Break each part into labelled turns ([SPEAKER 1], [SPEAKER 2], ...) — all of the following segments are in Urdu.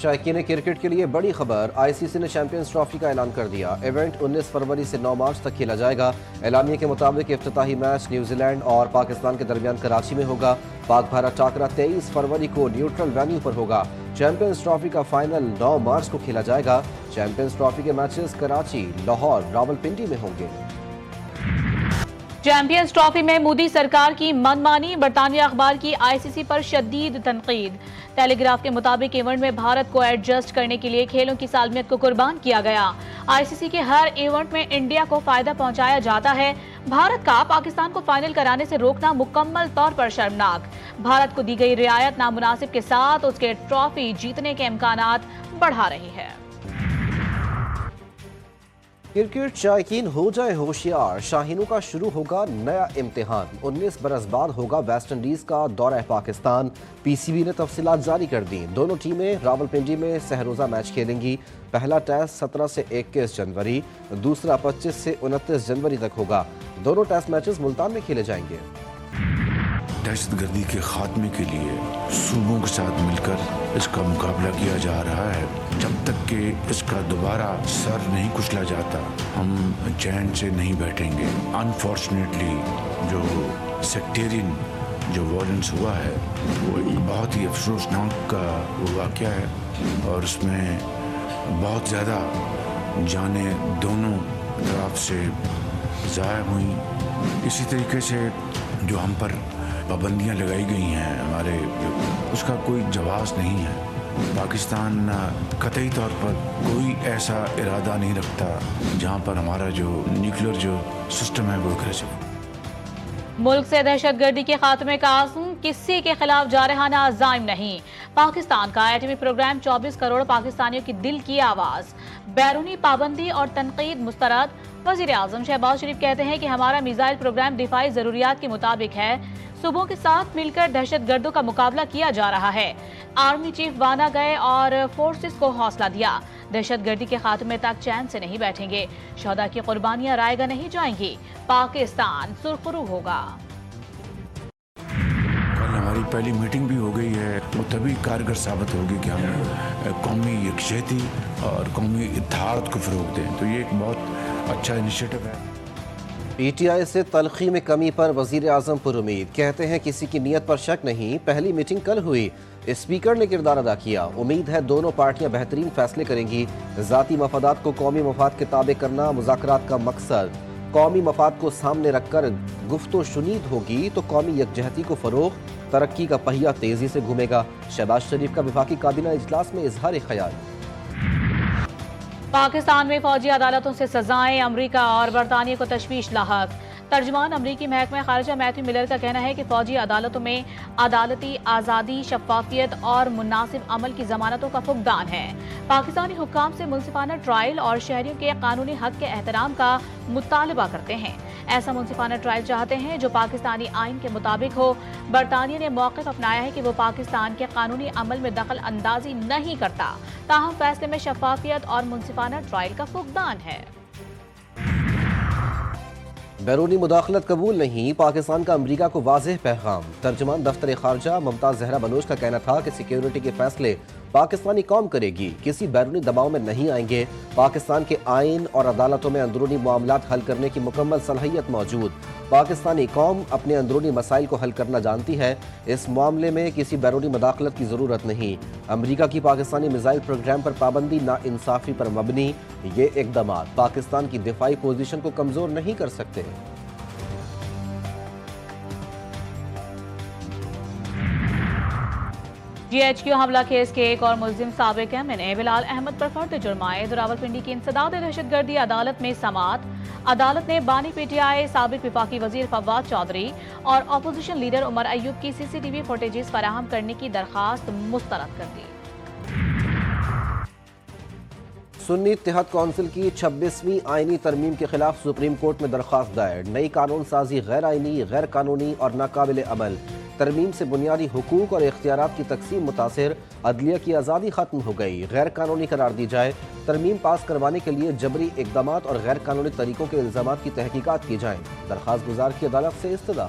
[SPEAKER 1] شائقین کرکٹ کے لیے بڑی خبر، آئی سی سی نے چیمپئنز ٹرافی کا اعلان کر دیا۔ ایونٹ 19 فروری سے 9 مارچ تک کھیلا جائے گا۔ اعلامیے کے مطابق افتتاحی میچ نیوزی لینڈ اور پاکستان کے درمیان کراچی میں ہوگا۔ پاک بھارت ٹاکرا 23 فروری کو نیوٹرل وینیو پر ہوگا۔ چیمپئنز ٹرافی کا فائنل 9 مارچ کو کھیلا جائے گا۔ چیمپئنز ٹرافی کے میچز کراچی، لاہور، راولپنڈی میں ہوں گے۔
[SPEAKER 2] چیمپئنز ٹرافی میں مودی سرکار کی من مانی، برطانوی اخبار کی آئی سی سی پر شدید تنقید۔ ٹیلی گراف کے مطابق ایونٹ میں بھارت کو ایڈجسٹ کرنے کے لیے کھیلوں کی سالمیت کو قربان کیا گیا۔ آئی سی سی کے ہر ایونٹ میں انڈیا کو فائدہ پہنچایا جاتا ہے۔ بھارت کا پاکستان کو فائنل کرانے سے روکنا مکمل طور پر شرمناک۔ بھارت کو دی گئی رعایت نامناسب کے ساتھ اس کے ٹرافی جیتنے کے امکانات بڑھا رہی ہے۔
[SPEAKER 1] کرکٹ شائقین ہو جائے ہوشیار، شاہینوں کا شروع ہوگا نیا امتحان۔ 19 برس بعد ہوگا ویسٹ انڈیز کا دورہ پاکستان۔ پی سی بی نے تفصیلات جاری کر دیں۔ دونوں ٹیمیں راولپنڈی میں سہ روزہ میچ کھیلیں گی۔ پہلا ٹیسٹ 17 سے 21 جنوری، دوسرا 25 سے 29 جنوری تک ہوگا۔ دونوں ٹیسٹ میچز ملتان میں کھیلے جائیں گے۔
[SPEAKER 3] دہشت گردی کے خاتمے کے لیے صوبوں کے ساتھ مل کر اس کا مقابلہ کیا جا رہا ہے۔ جب تک کہ اس کا دوبارہ سر نہیں کچلا جاتا، ہم چین سے نہیں بیٹھیں گے۔ انفارچونیٹلی جو سیکٹیرین جو وائلنس ہوا ہے وہ ایک بہت ہی افسوسناک کا واقعہ ہے، اور اس میں بہت زیادہ جانیں دونوں طرف سے ضائع ہوئیں۔ اسی طریقے سے جو ہم پر پابندیاں لگائی گئی ہیں ہمارے، اس کا کوئی جواز نہیں ہے۔ پاکستان قطعی طور پر کوئی ایسا ارادہ نہیں رکھتا جہاں پر ہمارا جو نیوکلیر جو سسٹم ہے وہ اگریسو۔
[SPEAKER 2] ملک سے دہشت گردی کے خاتمے کا عزم، کسی کے خلاف جارحانہ عزائم نہیں۔ پاکستان کا ایٹمی پروگرام 24 کروڑ پاکستانیوں کی دل کی آواز۔ بیرونی پابندی اور تنقید مسترد۔ وزیر اعظم شہباز شریف کہتے ہیں کہ ہمارا میزائل پروگرام دفاعی ضروریات کے مطابق ہے۔ صوبوں کے ساتھ مل کر دہشت گردوں کا مقابلہ کیا جا رہا ہے۔ آرمی چیف وانا گئے اور فورسز کو حوصلہ دیا۔ دہشت گردی کے خاتمے تک چین سے نہیں بیٹھیں گے۔ شہداء کی قربانیاں رائے گاہ نہیں جائیں گی۔ پاکستان سرخرو ہوگا۔
[SPEAKER 3] کل ہماری پہلی میٹنگ بھی ہو گئی ہے، وہ تبھی کارگر ثابت ہوگی کہ ہم قومی یکجہتی اور قومی اتحاد کو فروغ دیں۔ تو یہ ایک بہت اچھا انیشیٹو ہے۔
[SPEAKER 1] پی ٹی آئی سے تلخی میں کمی پر وزیر اعظم پر امید، کہتے ہیں کسی کی نیت پر شک نہیں، پہلی میٹنگ کل ہوئی، اسپیکر نے کردار ادا کیا، امید ہے دونوں پارٹیاں بہترین فیصلے کریں گی۔ ذاتی مفادات کو قومی مفاد کے تابع کرنا مذاکرات کا مقصد، قومی مفاد کو سامنے رکھ کر گفت و شنید ہوگی تو قومی یکجہتی کو فروغ، ترقی کا پہیہ تیزی سے گھومے گا۔ شہباز شریف کا وفاقی کابینہ اجلاس میں اظہار خیال۔
[SPEAKER 2] پاکستان میں فوجی عدالتوں سے سزائیں، امریکہ اور برطانیہ کو تشویش لاحق۔ ترجمان امریکی محکمہ خارجہ میتھیو ملر کا کہنا ہے کہ فوجی عدالتوں میں عدالتی آزادی، شفافیت اور مناسب عمل کی ضمانتوں کا فقدان ہے۔ پاکستانی حکام سے منصفانہ ٹرائل اور شہریوں کے قانونی حق کے احترام کا مطالبہ کرتے ہیں۔ ایسا منصفانہ ٹرائل چاہتے ہیں جو پاکستانی آئین کے مطابق ہو۔ برطانیہ نے موقف اپنایا ہے کہ وہ پاکستان کے قانونی عمل میں دخل اندازی نہیں کرتا، تاہم فیصلے میں شفافیت اور منصفانہ ٹرائل کا فقدان ہے۔
[SPEAKER 1] بیرونی مداخلت قبول نہیں، پاکستان کا امریکہ کو واضح پیغام۔ ترجمان دفتر خارجہ ممتاز زہرا بلوچ کا کہنا تھا کہ سیکیورٹی کے فیصلے پاکستانی قوم کرے گی، کسی بیرونی دباؤ میں نہیں آئیں گے۔ پاکستان کے آئین اور عدالتوں میں اندرونی معاملات حل کرنے کی مکمل صلاحیت موجود۔ پاکستانی قوم اپنے اندرونی مسائل کو حل کرنا جانتی ہے، اس معاملے میں کسی بیرونی مداخلت کی ضرورت نہیں۔ امریکہ کی پاکستانی میزائل پروگرام پر پابندی ناانصافی پر مبنی، یہ اقدامات پاکستان کی دفاعی پوزیشن کو کمزور نہیں کر سکتے۔
[SPEAKER 2] جی ایچ کیو حملہ کیس کے ایک اور ملزم سابق ایم این اے بلال احمد پر فرد جرم عائد۔ راولپنڈی کی انسداد دہشت گردی عدالت میں سماعت۔ عدالت نے بانی پی ٹی آئی سابق وفاقی وزیر فواد چودھری اور اپوزیشن لیڈر عمر ایوب کی سی سی ٹی وی فوٹیجز فراہم کرنے کی درخواست مسترد کر دی۔
[SPEAKER 1] سنی اتحاد کونسل کی 26ویں آئینی ترمیم کے خلاف سپریم کورٹ میں درخواست دائر۔ نئی قانون سازی غیر آئینی، غیر قانونی اور ناقابل عمل۔ ترمیم سے بنیادی حقوق اور اختیارات کی تقسیم متاثر، عدلیہ کی آزادی ختم ہو گئی، غیر قانونی قرار دی جائے۔ ترمیم پاس کروانے کے لیے جبری اقدامات اور غیر قانونی طریقوں کے الزامات کی تحقیقات کی جائیں۔ درخواست گزار کی عدالت سے استدعا۔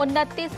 [SPEAKER 2] 29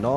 [SPEAKER 1] 9,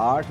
[SPEAKER 1] 8,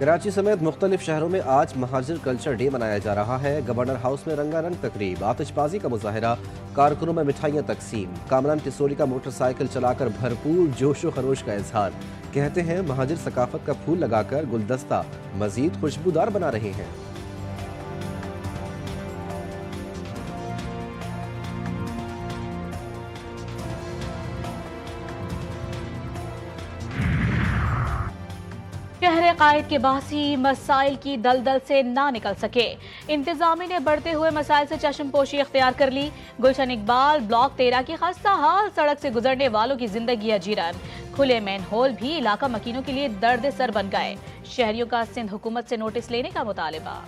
[SPEAKER 1] کراچی سمیت مختلف شہروں میں آج مہاجر کلچر ڈے منایا جا رہا ہے۔ گورنر ہاؤس میں رنگا رنگ تقریب، آتش بازی کا مظاہرہ، کارکنوں میں مٹھائیاں تقسیم، کامران ٹسوری کا موٹر سائیکل چلا کر بھرپور جوش و خروش کا اظہار۔ کہتے ہیں مہاجر ثقافت کا پھول لگا کر گلدستہ مزید خوشبودار بنا رہے ہیں۔
[SPEAKER 2] شہر قائد کے باسی مسائل کی دلدل سے نہ نکل سکے، انتظامیہ نے بڑھتے ہوئے مسائل سے چشم پوشی اختیار کر لی۔ گلشن اقبال بلاک 13 کی خستہ حال سڑک سے گزرنے والوں کی زندگی اجیرن، کھلے مین ہول بھی علاقہ مکینوں کے لیے درد سر بن گئے۔ شہریوں کا سندھ حکومت سے نوٹس لینے کا مطالبہ۔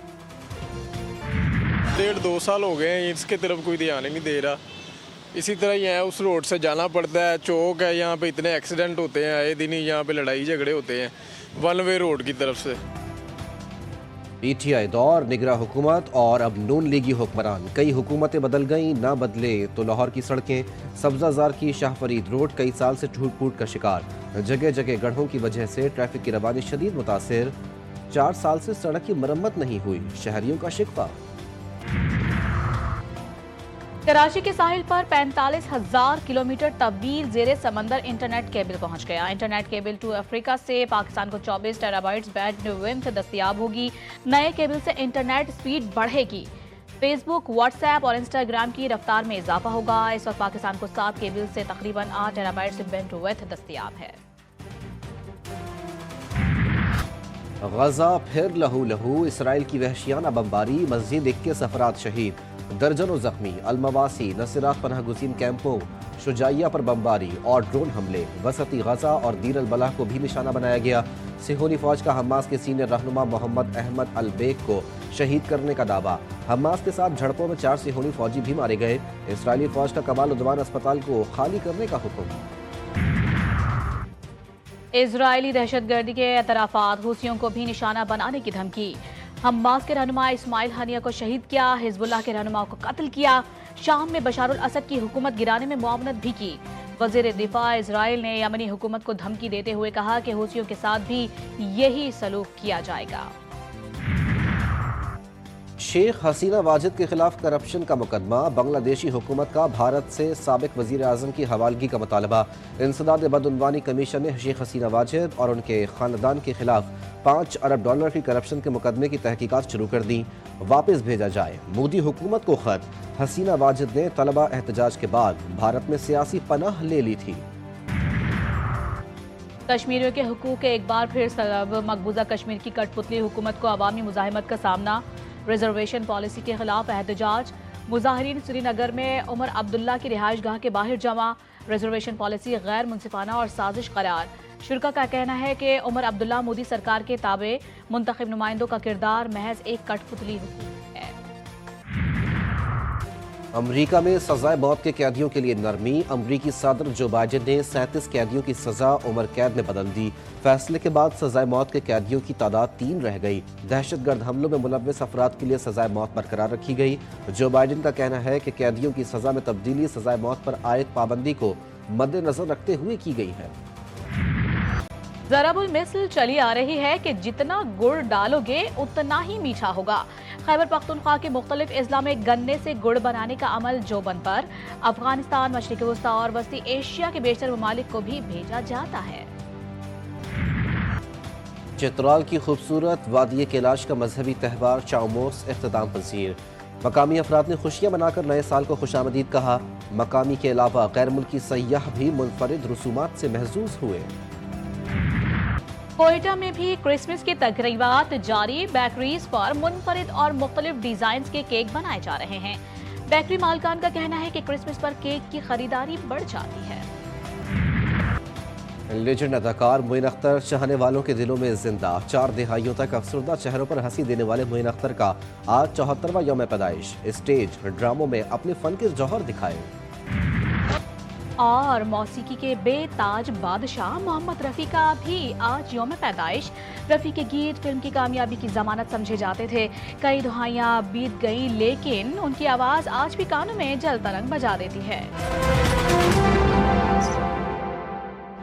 [SPEAKER 4] 1.5-2 سال ہو گئے ہیں، اس کے طرف کوئی دھیان ہی نہیں دے رہا۔ اسی طرح یہاں اس روڈ سے جانا پڑتا ہے، چوک ہے، یہاں پہ اتنے ایکسیڈنٹ ہوتے ہیں، آئے دن ہی یہاں پہ لڑائی جھگڑے ہوتے ہیں ون وے روڈ کی طرف سے۔
[SPEAKER 1] پی ٹی آئی دور، نگراں حکومت اور اب نون لیگی حکمران، کئی حکومتیں بدل گئیں، نہ بدلے تو لاہور کی سڑکیں۔ سبزہ زار کی شاہ فرید روڈ کئی سال سے ٹوٹ پھوٹ کا شکار، جگہ جگہ گڑھوں کی وجہ سے ٹریفک کی روانی شدید متاثر۔ 4 سال سے سڑک کی مرمت نہیں ہوئی، شہریوں کا شکوہ۔
[SPEAKER 2] کراچی کے ساحل پر 45,000 کلومیٹر طویل زیر سمندر انٹرنیٹ کیبل پہنچ گیا۔ انٹرنیٹ کیبل ٹو افریقہ سے پاکستان کو 24 ٹیرابائٹس بینڈ وڈتھ دستیاب ہوگی۔ نئے کیبل سے انٹرنیٹ سپیڈ بڑھے گی۔ فیس بک، واٹس ایپ اور انسٹاگرام کی رفتار میں اضافہ ہوگا۔ اس وقت پاکستان کو 7 کیبل سے تقریباً 8 ٹیرابائٹس بینڈ وڈتھ دستیاب ہے۔
[SPEAKER 1] غزہ پھر لہو لہو، اسرائیل کی وحشیانہ بمباری، مزید 21 افراد شہید، درجنوں زخمی۔ المواسی، نصیرات پناہ گزین کیمپوں، شجاعیہ پر بمباری اور ڈرون حملے۔ وسطی غزہ اور دیر البلح کو بھی نشانہ بنایا گیا۔ صہیونی فوج کا حماس کے سینئر رہنما محمد احمد البیک کو شہید کرنے کا دعویٰ۔ حماس کے ساتھ جھڑپوں میں 4 صہیونی فوجی بھی مارے گئے۔ اسرائیلی فوج کا کمال عدوان اسپتال کو خالی کرنے کا حکم۔
[SPEAKER 2] اسرائیلی دہشت گردی کے اعترافات، حوثیوں کو بھی نشانہ بنانے کی دھمکی۔ حماس کے رہنما اسماعیل ہنیہ کو شہید کیا، حزب اللہ کے رہنما کو قتل کیا۔ شام میں بشار الاسد کی حکومت گرانے میں معاونت بھی کی۔ وزیر دفاع اسرائیل نے یمنی حکومت کو دھمکی دیتے ہوئے کہا کہ حوثیوں کے ساتھ بھی یہی سلوک کیا جائے گا۔
[SPEAKER 1] شیخ حسینہ واجد کے خلاف کرپشن کا مقدمہ، بنگلہ دیشی حکومت کا بھارت سے سابق وزیر اعظم کی حوالگی کا مطالبہ۔ انسداد بدعنوانی کمیشن نے شیخ حسینہ واجد اور ان کے خاندان کے خلاف $5 ارب کی کرپشن کے مقدمے کی تحقیقات شروع کر دی، واپس بھیجا جائے۔ مودی حکومت کو خط، حسینہ واجد نے طلبہ احتجاج کے بعد بھارت میں سیاسی پناہ لے لی تھی۔
[SPEAKER 2] کشمیریوں کے حقوق کے ایک بار پھر سبب، مقبوضہ کشمیر کی کٹ پتلی حکومت کو عوامی مزاحمت کا سامنا۔ ریزرویشن پالیسی کے خلاف احتجاج، مظاہرین سری نگر میں عمر عبداللہ کی رہائش گاہ کے باہر جمع۔ ریزرویشن پالیسی غیر منصفانہ اور سازش قرار۔ شرکا کا کہنا ہے کہ عمر عبداللہ مودی سرکار کے تابع منتخب نمائندوں کا کردار محض ایک کٹ پتلی حکومت ہے۔
[SPEAKER 1] امریکہ میں سزائے موت کے قیدیوں کے لیے نرمی، امریکی صدر جو بائیڈن نے 37 قیدیوں کی سزا عمر قید میں بدل دی۔ فیصلے کے بعد سزائے موت کے قیدیوں کی تعداد 3 رہ گئی۔ دہشت گرد حملوں میں ملوث افراد کے لیے سزائے موت برقرار رکھی گئی۔ جو بائیڈن کا کہنا ہے کہ قیدیوں کی سزا میں تبدیلی سزائے موت پر عائد پابندی کو مد نظر رکھتے ہوئے کی گئی ہے۔
[SPEAKER 2] ضرب المثل چلی آ رہی ہے کہ جتنا گڑ ڈالو گے اتنا ہی میٹھا ہوگا۔ خیبر پختونخوا کے مختلف اضلاع میں گنے سے گڑ بنانے کا عمل جوبن پر۔ افغانستان، مشرق وسطی اور وسطی ایشیا کے بیشتر ممالک کو بھی بھیجا جاتا ہے۔
[SPEAKER 1] چترال کی خوبصورت وادی کیلاش کا مذہبی تہوار چاؤموس اختتام پذیر۔ مقامی افراد نے خوشیاں منا کر نئے سال کو خوش آمدید کہا۔ مقامی کے علاوہ غیر ملکی سیاح بھی منفرد رسومات سے محظوظ ہوئے۔
[SPEAKER 2] کوئٹہ میں بھی کرسمس کی تقریبات جاری، بیکریز پر منفرد اور مختلف ڈیزائنز کے کیک بنائے جا رہے ہیں۔ بیکری مالکان کا کہنا ہے کہ کرسمس پر کیک کی خریداری بڑھ جاتی ہے۔
[SPEAKER 1] لیجنڈ اداکار معین اختر چاہنے والوں کے دلوں میں زندہ۔ 4 دہائیوں تک افسردہ چہروں پر ہنسی دینے والے معین اختر کا آج 74واں یوم پیدائش۔ اسٹیج ڈراموں میں اپنے فن کے جوہر دکھائے۔
[SPEAKER 2] اور موسیقی کے بے تاج بادشاہ محمد رفیع کا بھی آج یوم پیدائش۔ رفیع کے گیت فلم کی کامیابی کی ضمانت سمجھے جاتے تھے۔ کئی دہائیاں بیت گئیں لیکن ان کی آواز آج بھی کانوں میں جل ترنگ بجا دیتی ہے۔